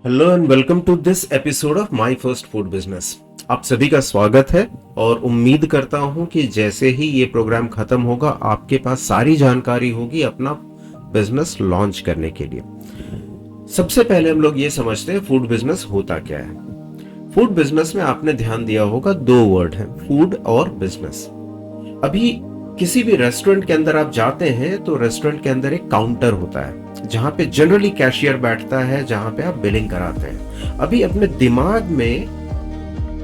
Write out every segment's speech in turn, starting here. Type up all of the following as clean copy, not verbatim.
Hello and welcome to this episode of my first food business. आप सभी का स्वागत है और उम्मीद करता हूं कि जैसे ही ये प्रोग्राम खत्म होगा आपके पास सारी जानकारी होगी अपना बिजनेस लॉन्च करने के लिए। सबसे पहले हम लोग ये समझते हैं फूड बिजनेस होता क्या है। फूड बिजनेस में आपने ध्यान दिया होगा दो वर्ड है, फूड और बिजनेस। अभी किसी भी रेस्टोरेंट के अंदर आप जाते हैं तो रेस्टोरेंट के अंदर एक काउंटर होता है जहां पे जनरली कैशियर बैठता है, जहां पे आप बिलिंग कराते हैं। अभी अपने दिमाग में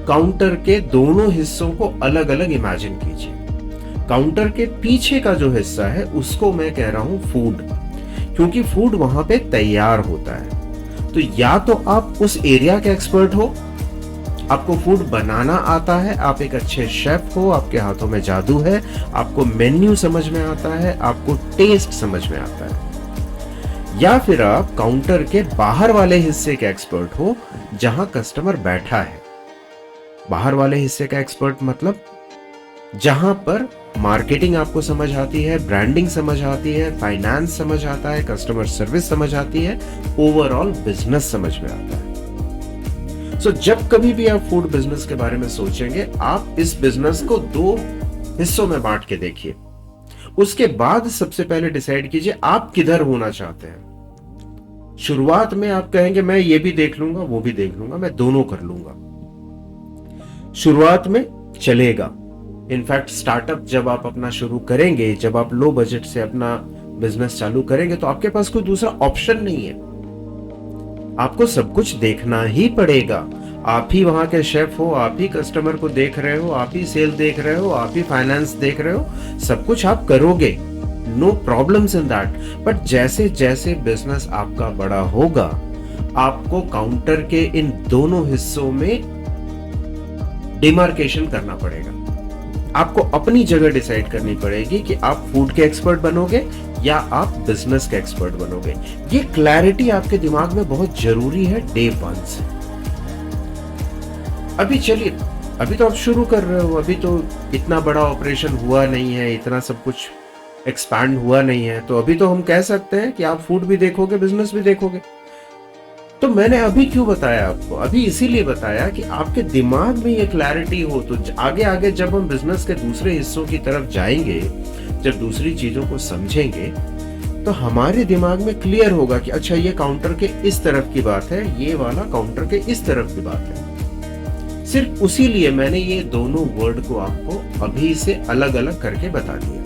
काउंटर के दोनों हिस्सों को अलग अलग इमेजिन कीजिए। काउंटर के पीछे का जो हिस्सा है उसको मैं कह रहा हूं फूड, क्योंकि फूड वहां पे तैयार होता है। तो या तो आप उस एरिया के एक्सपर्ट हो, आपको फूड बनाना आता है, आप एक अच्छे शेफ हो, आपके हाथों में जादू है, आपको मेन्यू समझ में आता है, आपको टेस्ट समझ में आता है। या फिर आप काउंटर के बाहर वाले हिस्से के एक्सपर्ट हो जहां कस्टमर बैठा है। बाहर वाले हिस्से का एक्सपर्ट मतलब जहां पर मार्केटिंग आपको समझ आती है, ब्रांडिंग समझ आती है, फाइनेंस समझ आता है, कस्टमर सर्विस समझ आती है, ओवरऑल बिजनेस समझ में आता है। जब कभी भी आप फूड बिजनेस के बारे में सोचेंगे, आप इस बिजनेस को दो हिस्सों में बांट के देखिए। उसके बाद सबसे पहले डिसाइड कीजिए आप किधर होना चाहते हैं। शुरुआत में आप कहेंगे मैं ये भी देख लूंगा, वो भी देख लूंगा, मैं दोनों कर लूंगा। शुरुआत में चलेगा। इनफैक्ट स्टार्टअप जब आप अपना शुरू करेंगे, जब आप लो बजट से अपना बिजनेस चालू करेंगे, तो आपके पास कोई दूसरा ऑप्शन नहीं है। आपको सब कुछ देखना ही पड़ेगा। आप ही वहां के शेफ हो, आप ही कस्टमर को देख रहे हो, आप ही सेल देख रहे हो, आप ही फाइनेंस देख रहे हो, सब कुछ आप करोगे, no problems in that. But जैसे जैसे बिजनेस आपका बड़ा होगा, आपको काउंटर के इन दोनों हिस्सों में डिमार्केशन करना पड़ेगा। आपको अपनी जगह डिसाइड करनी पड़ेगी कि आप फूड के एक्सपर्ट बनोगे या आप बिजनेस के एक्सपर्ट बनोगे। ये क्लैरिटी आपके दिमाग में बहुत जरूरी है डे वन से। अभी चलिए, अभी तो आप शुरू कर रहे हो, अभी तो इतना बड़ा ऑपरेशन हुआ नहीं है, इतना सब कुछ एक्सपैंड हुआ नहीं है, तो अभी तो हम कह सकते हैं कि आप फूड भी देखोगे, बिजनेस भी देखोगे। तो मैंने अभी क्यों बताया आपको? अभी इसीलिए बताया कि आपके दिमाग में ये क्लैरिटी हो, तो आगे आगे जब हम बिजनेस के दूसरे हिस्सों की तरफ जाएंगे, जब दूसरी चीजों को समझेंगे, तो हमारे दिमाग में क्लियर होगा कि अच्छा ये काउंटर के इस तरफ की बात है, ये वाला काउंटर के इस तरफ की बात है। सिर्फ उसी लिए मैंने ये दोनों वर्ड को आपको अभी से अलग अलग करके बता दिया।